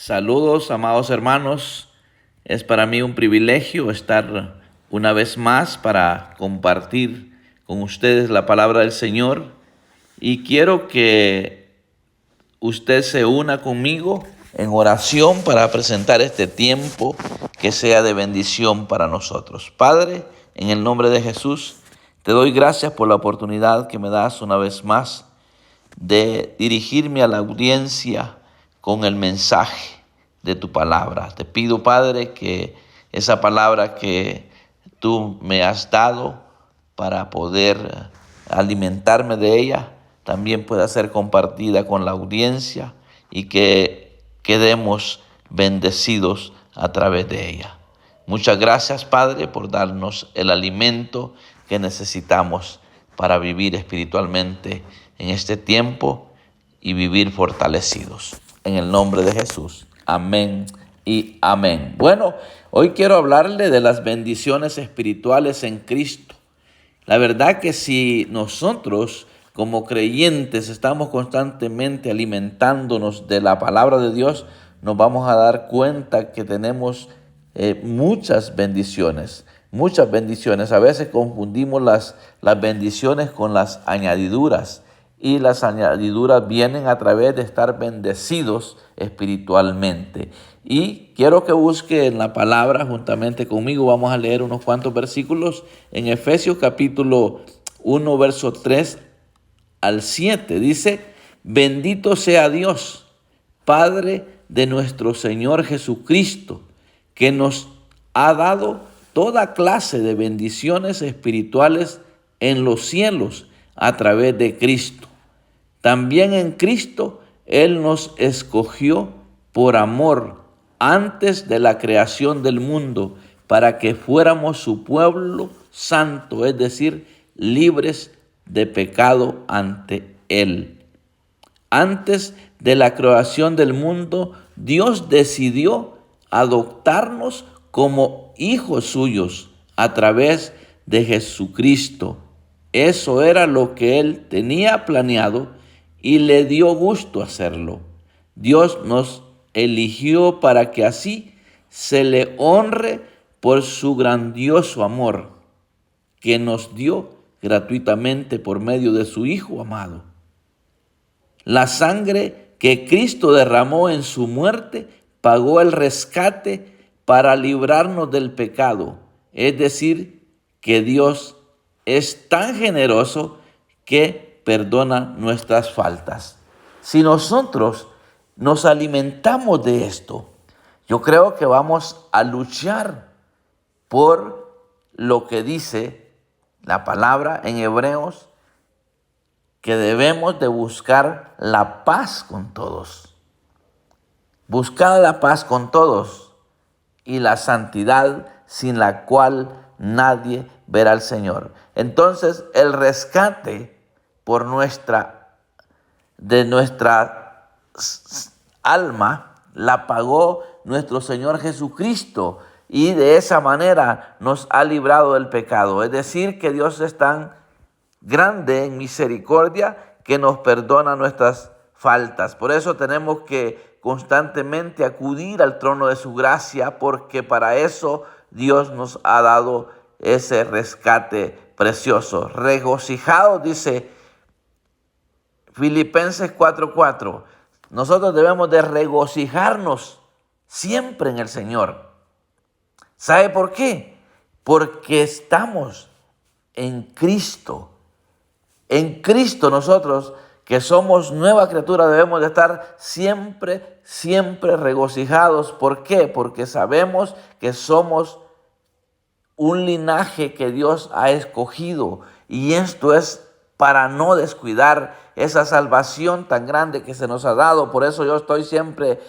Saludos, amados hermanos. Es para mí un privilegio estar una vez más para compartir con ustedes la palabra del Señor. Y quiero que usted se una conmigo en oración para presentar este tiempo que sea de bendición para nosotros. Padre, en el nombre de Jesús, te doy gracias por la oportunidad que me das una vez más de dirigirme a la audiencia con el mensaje de tu palabra. Te pido, Padre, que esa palabra que tú me has dado para poder alimentarme de ella, también pueda ser compartida con la audiencia y que quedemos bendecidos a través de ella. Muchas gracias, Padre, por darnos el alimento que necesitamos para vivir espiritualmente en este tiempo y vivir fortalecidos. En el nombre de Jesús. Amén y amén. Bueno, hoy quiero hablarle de las bendiciones espirituales en Cristo. La verdad que si nosotros como creyentes estamos constantemente alimentándonos de la palabra de Dios, nos vamos a dar cuenta que tenemos muchas bendiciones. Muchas bendiciones. A veces confundimos las bendiciones con las añadiduras. Y las añadiduras vienen a través de estar bendecidos espiritualmente. Y quiero que busque en la palabra juntamente conmigo. Vamos a leer unos cuantos versículos en Efesios capítulo 1, verso 3 al 7. Dice: bendito sea Dios, Padre de nuestro Señor Jesucristo, que nos ha dado toda clase de bendiciones espirituales en los cielos a través de Cristo. También en Cristo Él nos escogió por amor antes de la creación del mundo, para que fuéramos su pueblo santo, es decir, libres de pecado ante Él. Antes de la creación del mundo, Dios decidió adoptarnos como hijos suyos a través de Jesucristo. Eso era lo que Él tenía planeado y le dio gusto hacerlo. Dios nos eligió para que así se le honre por su grandioso amor que nos dio gratuitamente por medio de su Hijo amado. La sangre que Cristo derramó en su muerte pagó el rescate para librarnos del pecado. Es decir, que Dios es tan generoso que perdona nuestras faltas. Si nosotros nos alimentamos de esto, yo creo que vamos a luchar por lo que dice la palabra en Hebreos, que debemos de buscar la paz con todos. Buscar la paz con todos y la santidad, sin la cual nadie verá al Señor. Entonces, el rescate de nuestra alma la pagó nuestro Señor Jesucristo, y de esa manera nos ha librado del pecado. Es decir, que Dios es tan grande en misericordia que nos perdona nuestras faltas. Por eso tenemos que constantemente acudir al trono de su gracia, porque para eso Dios nos ha dado ese rescate precioso. Regocijados, dice Filipenses 4:4. Nosotros debemos de regocijarnos siempre en el Señor. ¿Sabe por qué? Porque estamos en Cristo. En Cristo nosotros, que somos nueva criatura, debemos de estar siempre regocijados. ¿Por qué? Porque sabemos que somos un linaje que Dios ha escogido, y esto es para no descuidar esa salvación tan grande que se nos ha dado. Por eso yo estoy siempre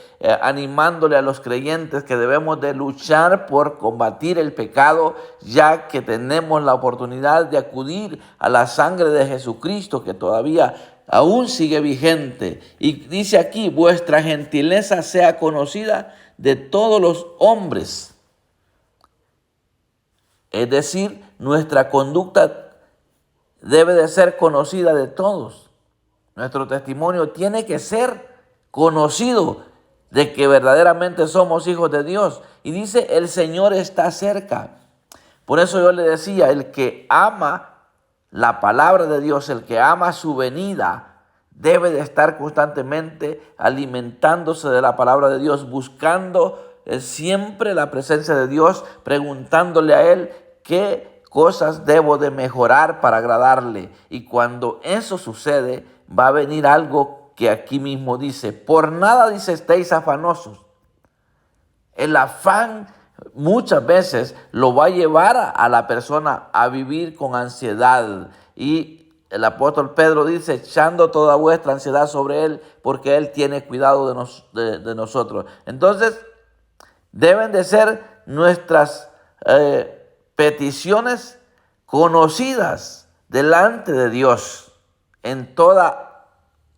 animándole a los creyentes que debemos de luchar por combatir el pecado, ya que tenemos la oportunidad de acudir a la sangre de Jesucristo, que todavía aún sigue vigente. Y dice aquí: vuestra gentileza sea conocida de todos los hombres. Es decir, nuestra conducta debe de ser conocida de todos. Nuestro testimonio tiene que ser conocido de que verdaderamente somos hijos de Dios. Y dice, el Señor está cerca. Por eso yo le decía, el que ama la palabra de Dios, el que ama su venida, debe de estar constantemente alimentándose de la palabra de Dios, buscando siempre la presencia de Dios, preguntándole a Él qué cosas debo de mejorar para agradarle. Y cuando eso sucede, va a venir algo que aquí mismo dice, por nada dice estéis afanosos. El afán muchas veces lo va a llevar a la persona a vivir con ansiedad. Y el apóstol Pedro dice, echando toda vuestra ansiedad sobre Él, porque Él tiene cuidado de nosotros. Entonces, deben de ser nuestras peticiones conocidas delante de Dios en toda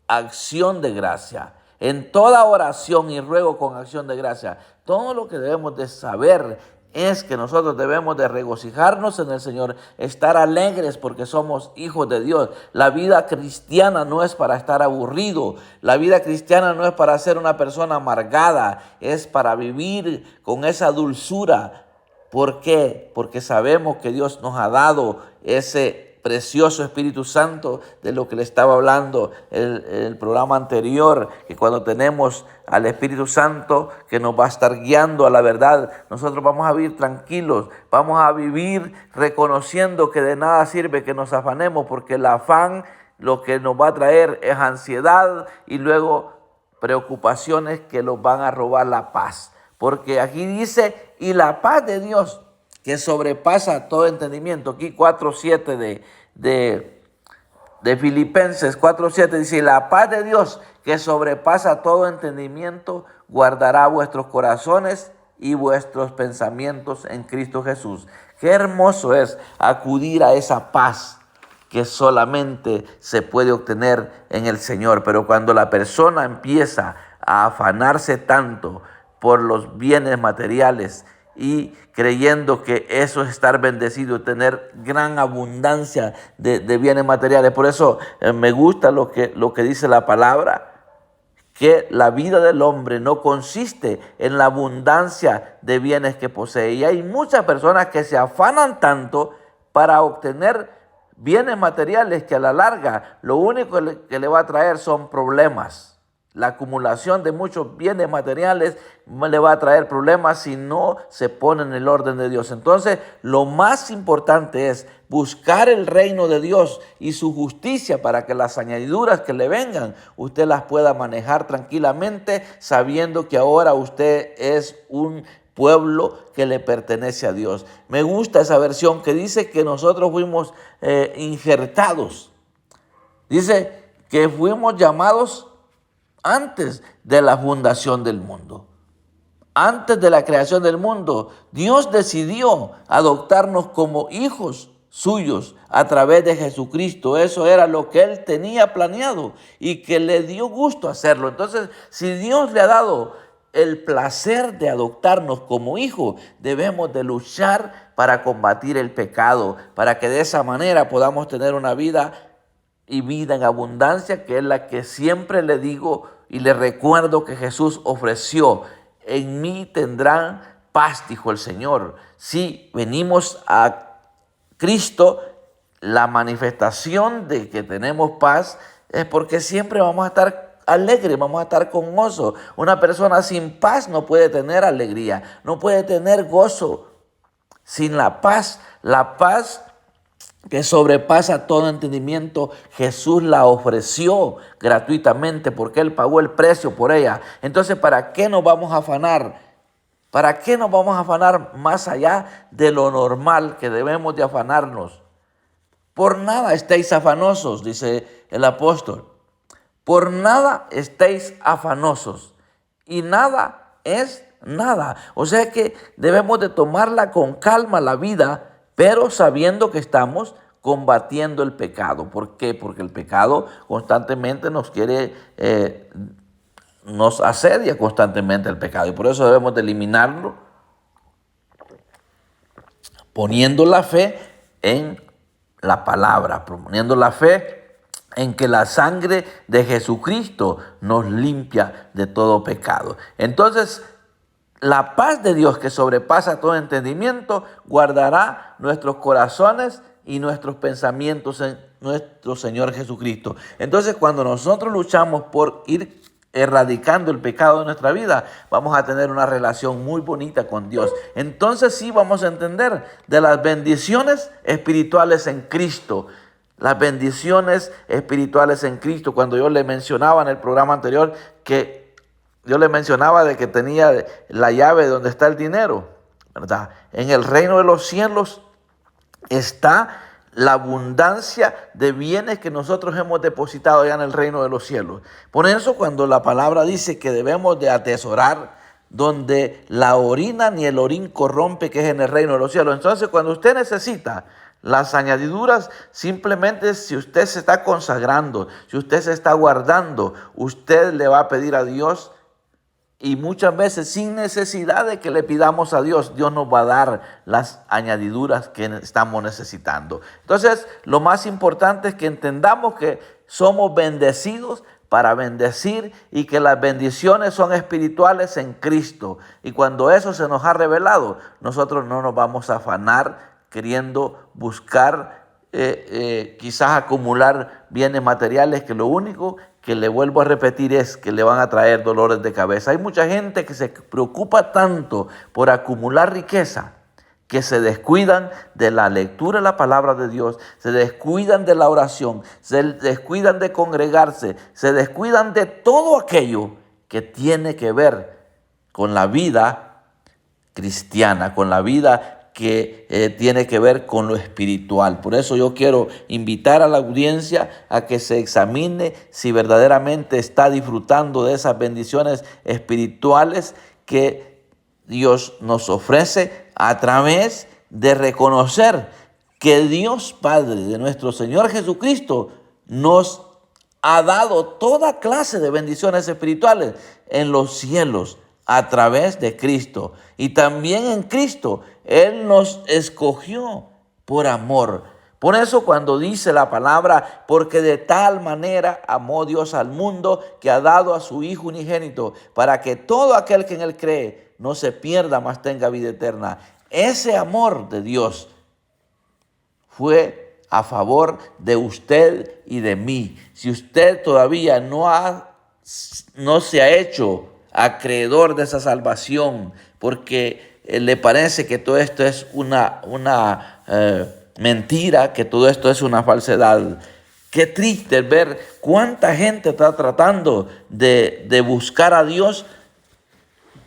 acción de gracia, en toda oración y ruego con acción de gracia. Todo lo que debemos de saber es que nosotros debemos de regocijarnos en el Señor, estar alegres porque somos hijos de Dios. La vida cristiana no es para estar aburrido, la vida cristiana no es para ser una persona amargada, es para vivir con esa dulzura. ¿Por qué? Porque sabemos que Dios nos ha dado ese precioso Espíritu Santo de lo que le estaba hablando el programa anterior, que cuando tenemos al Espíritu Santo que nos va a estar guiando a la verdad, nosotros vamos a vivir tranquilos, vamos a vivir reconociendo que de nada sirve que nos afanemos, porque el afán lo que nos va a traer es ansiedad y luego preocupaciones que nos van a robar la paz. Porque aquí dice, y la paz de Dios, que sobrepasa todo entendimiento. Aquí 4:7 de Filipenses 4:7 dice, la paz de Dios, que sobrepasa todo entendimiento, guardará vuestros corazones y vuestros pensamientos en Cristo Jesús. Qué hermoso es acudir a esa paz que solamente se puede obtener en el Señor. Pero cuando la persona empieza a afanarse tanto por los bienes materiales y creyendo que eso es estar bendecido, tener gran abundancia de bienes materiales. Por eso me gusta lo que dice la palabra, que la vida del hombre no consiste en la abundancia de bienes que posee. Y hay muchas personas que se afanan tanto para obtener bienes materiales que a la larga lo único que le va a traer son problemas. La acumulación de muchos bienes materiales le va a traer problemas si no se pone en el orden de Dios. Entonces, lo más importante es buscar el reino de Dios y su justicia para que las añadiduras que le vengan, usted las pueda manejar tranquilamente, sabiendo que ahora usted es un pueblo que le pertenece a Dios. Me gusta esa versión que dice que nosotros fuimos injertados. Dice que fuimos llamados antes de la fundación del mundo. Antes de la creación del mundo, Dios decidió adoptarnos como hijos suyos a través de Jesucristo. Eso era lo que Él tenía planeado y que le dio gusto hacerlo. Entonces, si Dios le ha dado el placer de adoptarnos como hijos, debemos de luchar para combatir el pecado, para que de esa manera podamos tener una vida y vida en abundancia, que es la que siempre le digo y le recuerdo que Jesús ofreció. En mí tendrán paz, dijo el Señor. Si venimos a Cristo, la manifestación de que tenemos paz es porque siempre vamos a estar alegres, vamos a estar con gozo. Una persona sin paz no puede tener alegría, no puede tener gozo. Sin la paz que sobrepasa todo entendimiento, Jesús la ofreció gratuitamente porque Él pagó el precio por ella. Entonces, ¿para qué nos vamos a afanar? ¿Para qué nos vamos a afanar más allá de lo normal que debemos de afanarnos? Por nada estéis afanosos, dice el apóstol. Por nada estéis afanosos. Y nada es nada. O sea que debemos de tomarla con calma la vida, pero sabiendo que estamos combatiendo el pecado. ¿Por qué? Porque el pecado constantemente nos asedia constantemente el pecado. Y por eso debemos de eliminarlo, poniendo la fe en la palabra, poniendo la fe en que la sangre de Jesucristo nos limpia de todo pecado. Entonces, la paz de Dios que sobrepasa todo entendimiento guardará nuestros corazones y nuestros pensamientos en nuestro Señor Jesucristo. Entonces, cuando nosotros luchamos por ir erradicando el pecado de nuestra vida, vamos a tener una relación muy bonita con Dios. Entonces sí vamos a entender de las bendiciones espirituales en Cristo. Las bendiciones espirituales en Cristo. Cuando yo le mencionaba en el programa anterior que yo le mencionaba de que tenía la llave donde está el dinero, ¿verdad? En el reino de los cielos está la abundancia de bienes que nosotros hemos depositado ya en el reino de los cielos. Por eso cuando la palabra dice que debemos de atesorar donde la orina ni el orín corrompe, que es en el reino de los cielos. Entonces cuando usted necesita las añadiduras, simplemente si usted se está consagrando, si usted se está guardando, usted le va a pedir a Dios. Y muchas veces sin necesidad de que le pidamos a Dios, Dios nos va a dar las añadiduras que estamos necesitando. Entonces, lo más importante es que entendamos que somos bendecidos para bendecir y que las bendiciones son espirituales en Cristo. Y cuando eso se nos ha revelado, nosotros no nos vamos a afanar queriendo buscar quizás acumular bienes materiales, que lo único que le vuelvo a repetir es que le van a traer dolores de cabeza. Hay mucha gente que se preocupa tanto por acumular riqueza que se descuidan de la lectura de la palabra de Dios, se descuidan de la oración, se descuidan de congregarse, se descuidan de todo aquello que tiene que ver con la vida cristiana, con la vida que tiene que ver con lo espiritual. Por eso yo quiero invitar a la audiencia a que se examine si verdaderamente está disfrutando de esas bendiciones espirituales que Dios nos ofrece a través de reconocer que Dios Padre de nuestro Señor Jesucristo nos ha dado toda clase de bendiciones espirituales en los cielos a través de Cristo. Y también en Cristo Él nos escogió por amor. Por eso cuando dice la palabra, porque de tal manera amó Dios al mundo que ha dado a su Hijo unigénito, para que todo aquel que en Él cree no se pierda, mas tenga vida eterna. Ese amor de Dios fue a favor de usted y de mí. Si usted todavía no se ha hecho acreedor de esa salvación, porque le parece que todo esto es una mentira, que todo esto es una falsedad. Qué triste ver cuánta gente está tratando de buscar a Dios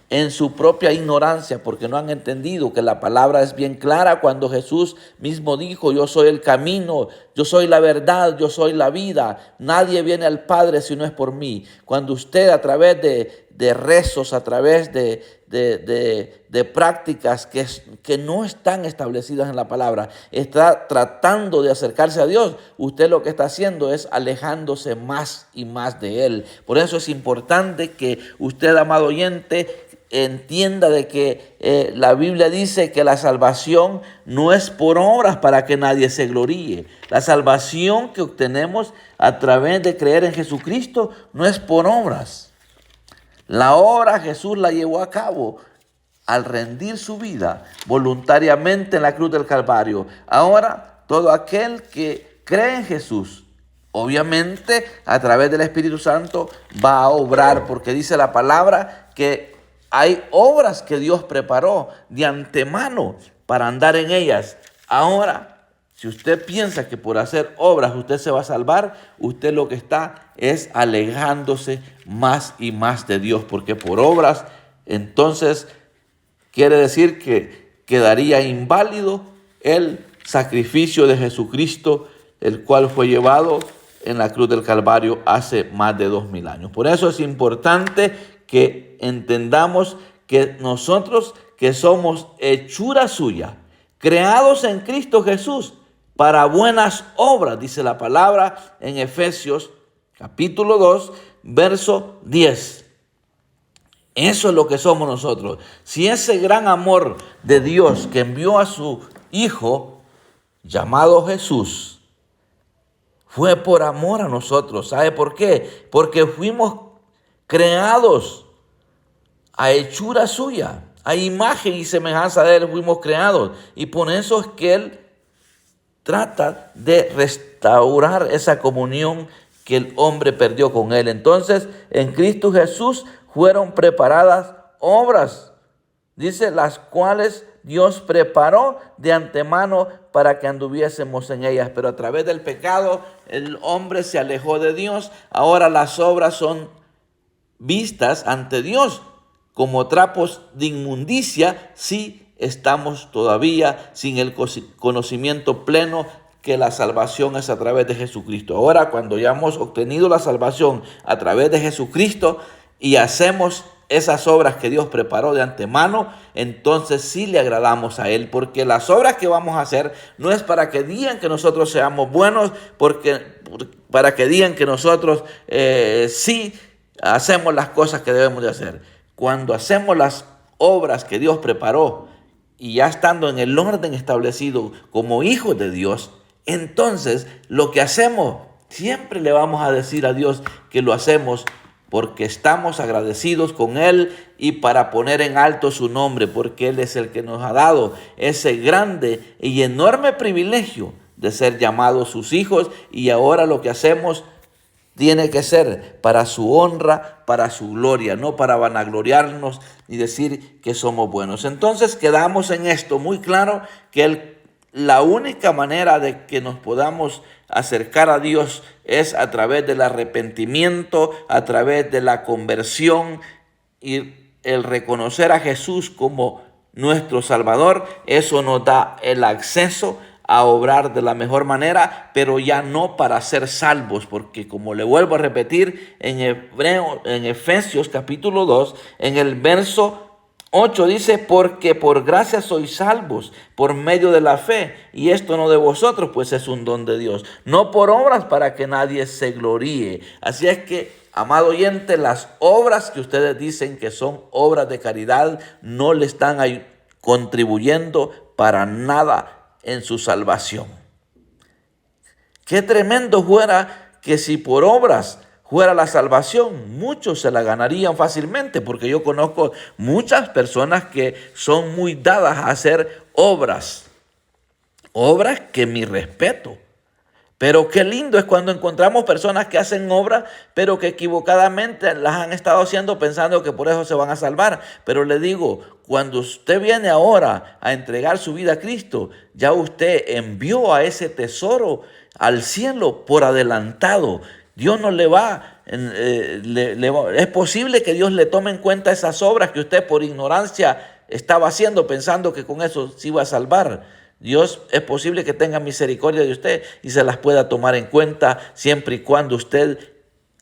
en su propia ignorancia, porque no han entendido que la palabra es bien clara cuando Jesús mismo dijo: yo soy el camino, yo soy la verdad, yo soy la vida, nadie viene al Padre si no es por mí. Cuando usted a través de rezos, a través de prácticas que no están establecidas en la palabra, está tratando de acercarse a Dios, usted lo que está haciendo es alejándose más y más de Él. Por eso es importante que usted, amado oyente, entienda de que la Biblia dice que la salvación no es por obras para que nadie se gloríe. La salvación que obtenemos a través de creer en Jesucristo no es por obras. La obra Jesús la llevó a cabo al rendir su vida voluntariamente en la cruz del Calvario. Ahora, todo aquel que cree en Jesús, obviamente a través del Espíritu Santo va a obrar, porque dice la palabra que hay obras que Dios preparó de antemano para andar en ellas. Ahora, si usted piensa que por hacer obras usted se va a salvar, usted lo que está es alejándose más y más de Dios, porque por obras, entonces quiere decir que quedaría inválido el sacrificio de Jesucristo, el cual fue llevado en la cruz del Calvario hace más de 2000 años. Por eso es importante que entendamos que nosotros, que somos hechura suya, creados en Cristo Jesús para buenas obras, dice la palabra en Efesios capítulo 2, verso 10. Eso es lo que somos nosotros. Si ese gran amor de Dios que envió a su Hijo, llamado Jesús, fue por amor a nosotros. ¿Sabe por qué? Porque fuimos creados a hechura suya, a imagen y semejanza de Él fuimos creados. Y por eso es que Él trata de restaurar esa comunión que el hombre perdió con Él. Entonces, en Cristo Jesús fueron preparadas obras, dice, las cuales Dios preparó de antemano para que anduviésemos en ellas. Pero a través del pecado, el hombre se alejó de Dios. Ahora las obras son vistas ante Dios como trapos de inmundicia si estamos todavía sin el conocimiento pleno que la salvación es a través de Jesucristo. Ahora, cuando ya hemos obtenido la salvación a través de Jesucristo y hacemos esas obras que Dios preparó de antemano, entonces sí le agradamos a Él, porque las obras que vamos a hacer no es para que digan que nosotros seamos buenos, para que digan que nosotros sí hacemos las cosas que debemos de hacer. Cuando hacemos las obras que Dios preparó y ya estando en el orden establecido como hijos de Dios, entonces lo que hacemos siempre le vamos a decir a Dios que lo hacemos porque estamos agradecidos con Él y para poner en alto su nombre, porque Él es el que nos ha dado ese grande y enorme privilegio de ser llamados sus hijos. Y ahora lo que hacemos tiene que ser para su honra, para su gloria, no para vanagloriarnos ni decir que somos buenos. Entonces quedamos en esto muy claro que la única manera de que nos podamos acercar a Dios es a través del arrepentimiento, a través de la conversión y el reconocer a Jesús como nuestro Salvador. Eso nos da el acceso a obrar de la mejor manera, pero ya no para ser salvos, porque como le vuelvo a repetir en Efesios capítulo 2, en el verso 8 dice, porque por gracia sois salvos por medio de la fe, y esto no de vosotros, pues es un don de Dios, no por obras para que nadie se gloríe. Así es que, amado oyente, las obras que ustedes dicen que son obras de caridad no le están contribuyendo para nada en su salvación. Qué tremendo fuera que si por obras fuera la salvación, muchos se la ganarían fácilmente, porque yo conozco muchas personas que son muy dadas a hacer obras que mi respeto. Pero qué lindo es cuando encontramos personas que hacen obras, pero que equivocadamente las han estado haciendo pensando que por eso se van a salvar. Pero le digo, cuando usted viene ahora a entregar su vida a Cristo, ya usted envió a ese tesoro al cielo por adelantado. Dios no le va, es posible que Dios le tome en cuenta esas obras que usted por ignorancia estaba haciendo pensando que con eso se iba a salvar. Dios es posible que tenga misericordia de usted y se las pueda tomar en cuenta siempre y cuando usted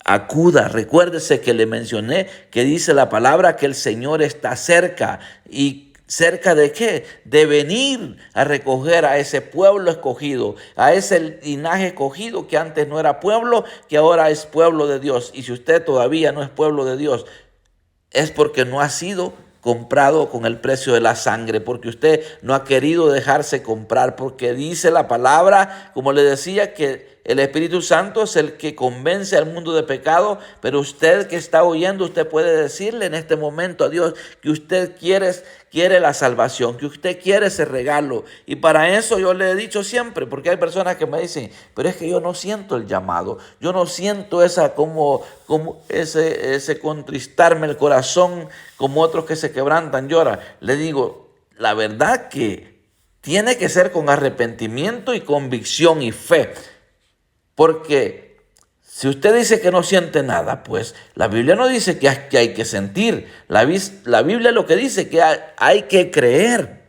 acuda. Recuérdese que le mencioné que dice la palabra que el Señor está cerca. ¿Y cerca de qué? De venir a recoger a ese pueblo escogido, a ese linaje escogido que antes no era pueblo, que ahora es pueblo de Dios. Y si usted todavía no es pueblo de Dios, es porque no ha sido comprado con el precio de la sangre, porque usted no ha querido dejarse comprar, porque dice la palabra, como le decía, que el Espíritu Santo es el que convence al mundo de pecado, pero usted que está oyendo, usted puede decirle en este momento a Dios que usted quiere la salvación, que usted quiere ese regalo. Y para eso yo le he dicho siempre, porque hay personas que me dicen, pero es que yo no siento el llamado, yo no siento ese contristarme el corazón como otros que se quebrantan, lloran. Le digo, la verdad que tiene que ser con arrepentimiento y convicción y fe. Porque si usted dice que no siente nada, pues la Biblia no dice que hay que sentir. La Biblia lo que dice que hay que creer.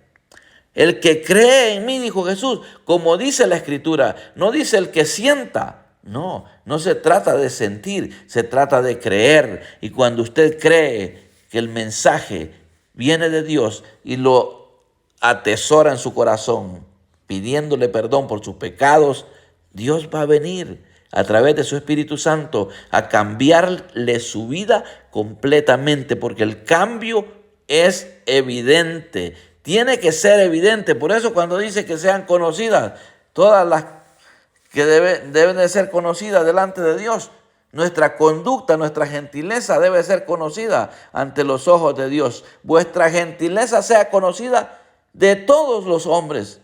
El que cree en mí, dijo Jesús, como dice la Escritura, no dice el que sienta. No se trata de sentir, se trata de creer. Y cuando usted cree que el mensaje viene de Dios y lo atesora en su corazón, pidiéndole perdón por sus pecados, Dios va a venir a través de su Espíritu Santo a cambiarle su vida completamente, porque el cambio es evidente, tiene que ser evidente. Por eso cuando dice que sean conocidas todas las que deben de ser conocidas delante de Dios. Nuestra conducta, nuestra gentileza debe ser conocida ante los ojos de Dios. Vuestra gentileza sea conocida de todos los hombres.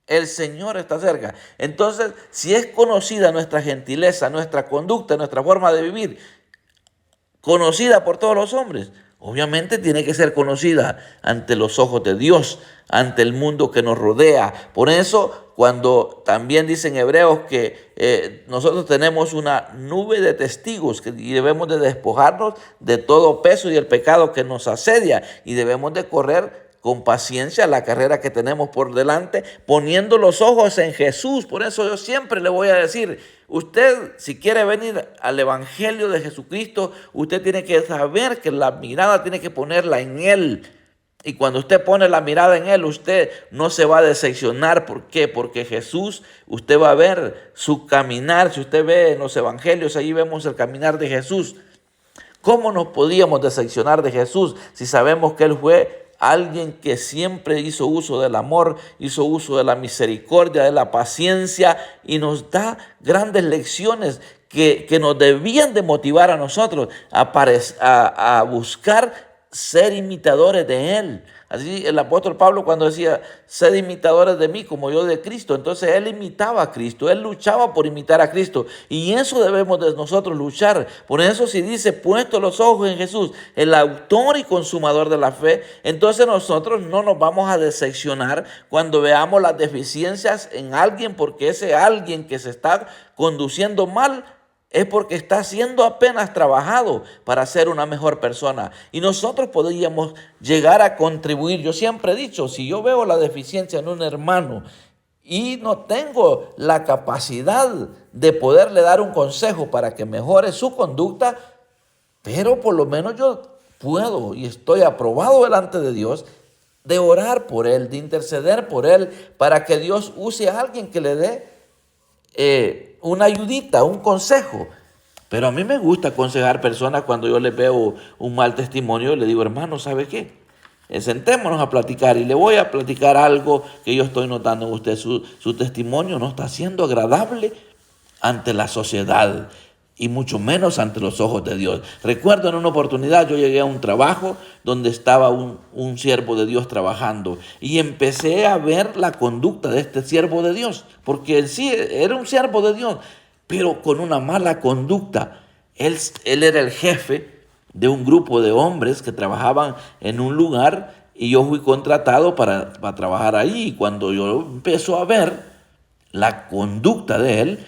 El Señor está cerca. Entonces, si es conocida nuestra gentileza, nuestra conducta, nuestra forma de vivir, conocida por todos los hombres, obviamente tiene que ser conocida ante los ojos de Dios, ante el mundo que nos rodea. Por eso, cuando también dicen Hebreos que nosotros tenemos una nube de testigos y debemos de despojarnos de todo peso y el pecado que nos asedia, y debemos de correr con paciencia la carrera que tenemos por delante, poniendo los ojos en Jesús. Por eso yo siempre le voy a decir, usted si quiere venir al Evangelio de Jesucristo, usted tiene que saber que la mirada tiene que ponerla en Él. Y cuando usted pone la mirada en Él, usted no se va a decepcionar. ¿Por qué? Porque Jesús, usted va a ver su caminar. Si usted ve en los evangelios, ahí vemos el caminar de Jesús. ¿Cómo nos podíamos decepcionar de Jesús si sabemos que Él fue alguien que siempre hizo uso del amor, hizo uso de la misericordia, de la paciencia, y nos da grandes lecciones que nos debían de motivar a nosotros a buscar ser imitadores de Él? Así el apóstol Pablo, cuando decía, sed imitadores de mí como yo de Cristo, entonces él imitaba a Cristo, él luchaba por imitar a Cristo, y eso debemos de nosotros luchar. Por eso si dice, puesto los ojos en Jesús, el autor y consumador de la fe, entonces nosotros no nos vamos a decepcionar cuando veamos las deficiencias en alguien, porque ese alguien que se está conduciendo mal es porque está siendo apenas trabajado para ser una mejor persona. Y nosotros podríamos llegar a contribuir. Yo siempre he dicho, si yo veo la deficiencia en un hermano y no tengo la capacidad de poderle dar un consejo para que mejore su conducta, pero por lo menos yo puedo y estoy aprobado delante de Dios de orar por él, de interceder por él, para que Dios use a alguien que le dé una ayudita, un consejo. Pero a mí me gusta aconsejar personas cuando yo les veo un mal testimonio y le digo, hermano, ¿sabe qué? Sentémonos a platicar y le voy a platicar algo que yo estoy notando en usted. Su testimonio no está siendo agradable ante la sociedad y mucho menos ante los ojos de Dios. Recuerdo en una oportunidad yo llegué a un trabajo donde estaba un siervo de Dios trabajando y empecé a ver la conducta de este siervo de Dios, porque él sí era un siervo de Dios, pero con una mala conducta. Él era el jefe de un grupo de hombres que trabajaban en un lugar y yo fui contratado para trabajar ahí. Y cuando yo empecé a ver la conducta de él,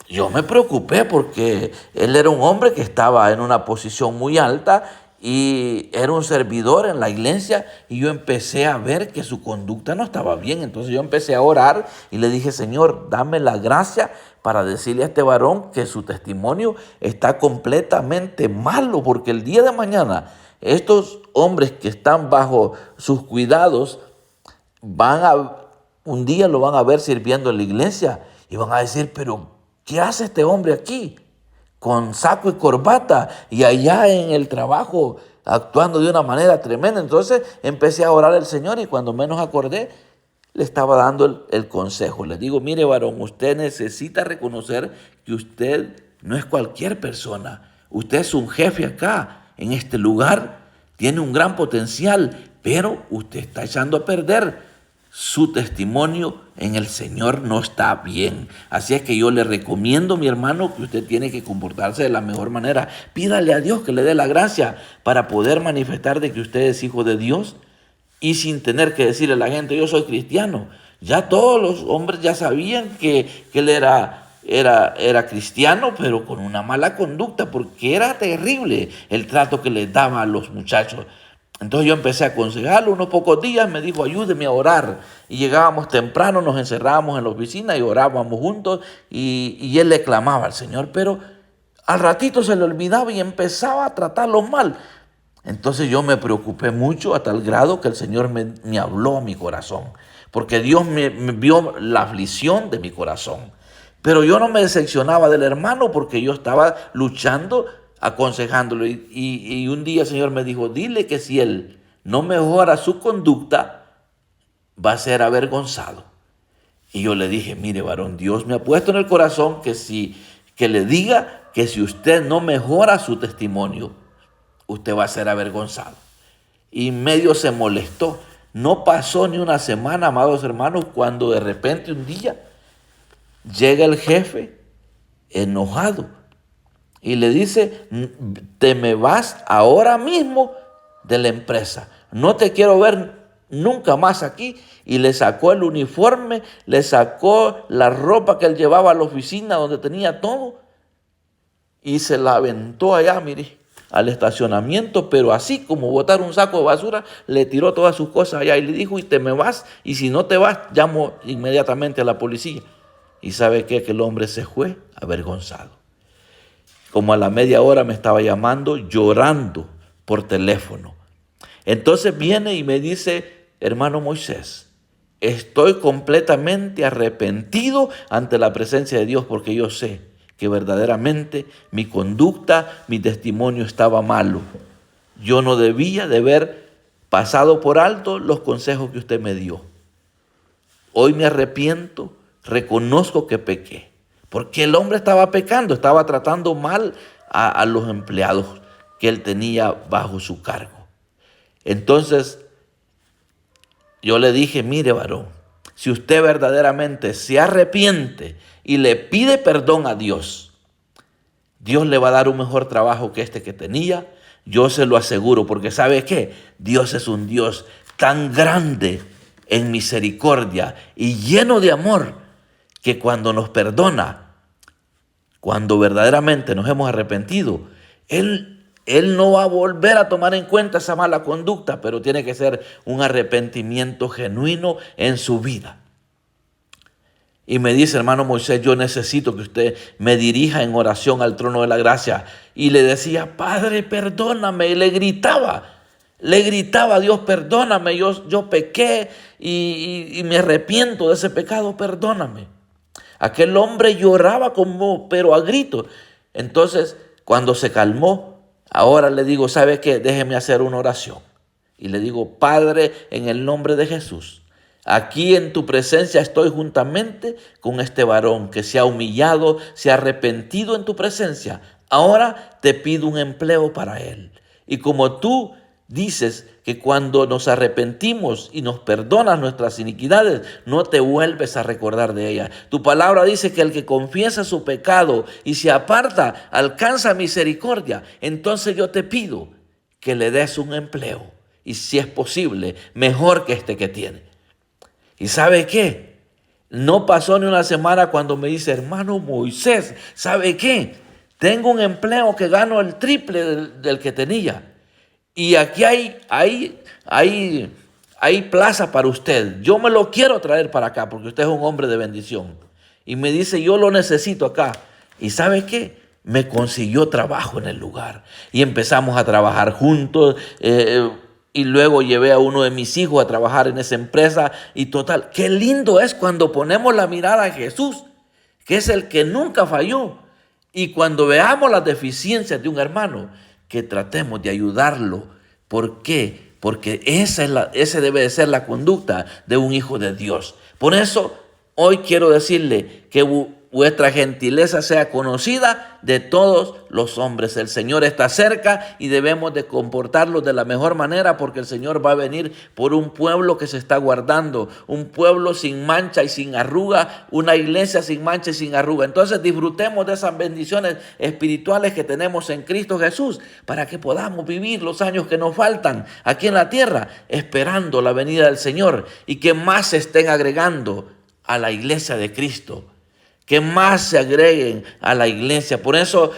yo me preocupé porque él era un hombre que estaba en una posición muy alta y era un servidor en la iglesia, y yo empecé a ver que su conducta no estaba bien. Entonces yo empecé a orar y le dije, Señor, dame la gracia para decirle a este varón que su testimonio está completamente malo, porque el día de mañana estos hombres que están bajo sus cuidados un día lo van a ver sirviendo en la iglesia y van a decir, pero ¿qué hace este hombre aquí con saco y corbata y allá en el trabajo actuando de una manera tremenda? Entonces empecé a orar al Señor y cuando menos acordé, le estaba dando el consejo. Le digo, mire varón, usted necesita reconocer que usted no es cualquier persona. Usted es un jefe acá, en este lugar, tiene un gran potencial, pero usted está echando a perder. Su testimonio en el Señor no está bien. Así es que yo le recomiendo, mi hermano, que usted tiene que comportarse de la mejor manera. Pídale a Dios que le dé la gracia para poder manifestar de que usted es hijo de Dios y sin tener que decirle a la gente, yo soy cristiano. Ya todos los hombres ya sabían que él era cristiano, pero con una mala conducta, porque era terrible el trato que les daba a los muchachos. Entonces yo empecé a aconsejarlo. Unos pocos días me dijo, ayúdeme a orar. Y llegábamos temprano, nos encerrábamos en la oficina y orábamos juntos. Y él le clamaba al Señor, pero al ratito se le olvidaba y empezaba a tratarlo mal. Entonces yo me preocupé mucho a tal grado que el Señor me habló a mi corazón. Porque Dios me vio la aflicción de mi corazón. Pero yo no me decepcionaba del hermano porque yo estaba luchando, aconsejándolo. Y un día el Señor me dijo, dile que si él no mejora su conducta, va a ser avergonzado. Y yo le dije, mire, varón, Dios me ha puesto en el corazón que le diga que si usted no mejora su testimonio, usted va a ser avergonzado. Y medio se molestó. No pasó ni una semana, amados hermanos, cuando de repente un día llega el jefe enojado y le dice, te me vas ahora mismo de la empresa. No te quiero ver nunca más aquí. Y le sacó el uniforme, le sacó la ropa que él llevaba a la oficina donde tenía todo y se la aventó allá, mire, al estacionamiento, pero así como botar un saco de basura, le tiró todas sus cosas allá y le dijo, y te me vas, y si no te vas, llamo inmediatamente a la policía. ¿Y sabe qué? Que el hombre se fue avergonzado. Como a la media hora me estaba llamando, llorando por teléfono. Entonces viene y me dice, hermano Moisés, estoy completamente arrepentido ante la presencia de Dios porque yo sé que verdaderamente mi conducta, mi testimonio estaba malo. Yo no debía de haber pasado por alto los consejos que usted me dio. Hoy me arrepiento, reconozco que pequé. Porque el hombre estaba pecando, estaba tratando mal a los empleados que él tenía bajo su cargo. Entonces, yo le dije, mire, varón, si usted verdaderamente se arrepiente y le pide perdón a Dios, Dios le va a dar un mejor trabajo que este que tenía. Yo se lo aseguro, porque ¿sabe qué? Dios es un Dios tan grande en misericordia y lleno de amor que cuando nos perdona, cuando verdaderamente nos hemos arrepentido, Él no va a volver a tomar en cuenta esa mala conducta, pero tiene que ser un arrepentimiento genuino en su vida. Y me dice, hermano Moisés, yo necesito que usted me dirija en oración al trono de la gracia. Y le decía, Padre, perdóname. Y le gritaba a Dios, perdóname, yo pequé y me arrepiento de ese pecado, perdóname. Aquel hombre lloraba pero a gritos. Entonces, cuando se calmó, ahora le digo, ¿sabe qué? Déjeme hacer una oración. Y le digo, Padre, en el nombre de Jesús, aquí en tu presencia estoy juntamente con este varón que se ha humillado, se ha arrepentido en tu presencia. Ahora te pido un empleo para él. Y como tú dices que cuando nos arrepentimos y nos perdonas nuestras iniquidades, no te vuelves a recordar de ellas. Tu palabra dice que el que confiesa su pecado y se aparta, alcanza misericordia. Entonces yo te pido que le des un empleo. Y si es posible, mejor que este que tiene. ¿Y sabe qué? No pasó ni una semana cuando me dice, hermano Moisés, ¿sabe qué? Tengo un empleo que gano el triple del que tenía. Y aquí hay plaza para usted. Yo me lo quiero traer para acá porque usted es un hombre de bendición. Y me dice, yo lo necesito acá. ¿Y sabe qué? Me consiguió trabajo en el lugar. Y empezamos a trabajar juntos. Y luego llevé a uno de mis hijos a trabajar en esa empresa. Y total, qué lindo es cuando ponemos la mirada a Jesús, que es el que nunca falló. Y cuando veamos las deficiencias de un hermano, que tratemos de ayudarlo. ¿Por qué? Porque ese debe de ser la conducta de un hijo de Dios. Por eso, hoy quiero decirle que vuestra gentileza sea conocida de todos los hombres. El Señor está cerca y debemos de comportarlos de la mejor manera porque el Señor va a venir por un pueblo que se está guardando, un pueblo sin mancha y sin arruga, una iglesia sin mancha y sin arruga. Entonces disfrutemos de esas bendiciones espirituales que tenemos en Cristo Jesús para que podamos vivir los años que nos faltan aquí en la tierra esperando la venida del Señor y que más se estén agregando a la iglesia de Cristo. Que más se agreguen a la iglesia. Por eso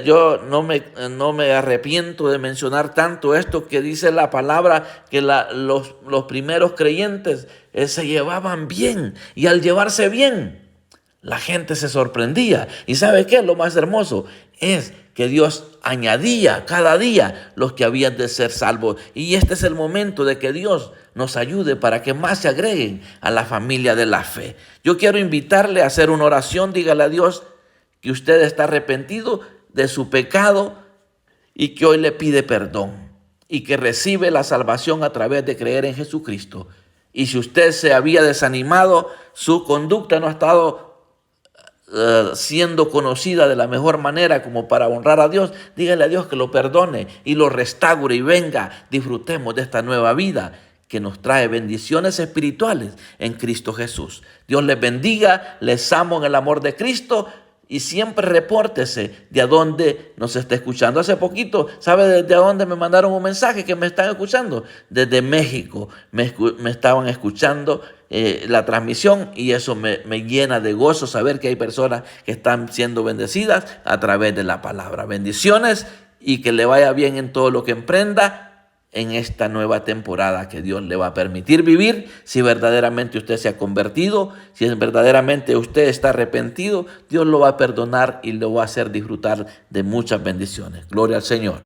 yo no me arrepiento de mencionar tanto esto que dice la palabra, que los primeros creyentes se llevaban bien. Y al llevarse bien, la gente se sorprendía. ¿Y sabe qué? Lo más hermoso es que Dios añadía cada día los que habían de ser salvos. Y este es el momento de que Dios nos ayude para que más se agreguen a la familia de la fe. Yo quiero invitarle a hacer una oración. Dígale a Dios que usted está arrepentido de su pecado y que hoy le pide perdón y que recibe la salvación a través de creer en Jesucristo. Y si usted se había desanimado, su conducta no ha estado siendo conocida de la mejor manera como para honrar a Dios, dígale a Dios que lo perdone y lo restaure y venga, disfrutemos de esta nueva vida que nos trae bendiciones espirituales en Cristo Jesús. Dios les bendiga, les amo en el amor de Cristo y siempre repórtese de a dónde nos está escuchando. Hace poquito, ¿sabe desde dónde me mandaron un mensaje que me están escuchando? Desde México me estaban escuchando la transmisión y eso me llena de gozo saber que hay personas que están siendo bendecidas a través de la palabra. Bendiciones y que le vaya bien en todo lo que emprenda en esta nueva temporada que Dios le va a permitir vivir. Si verdaderamente usted se ha convertido, si verdaderamente usted está arrepentido, Dios lo va a perdonar y lo va a hacer disfrutar de muchas bendiciones. Gloria al Señor.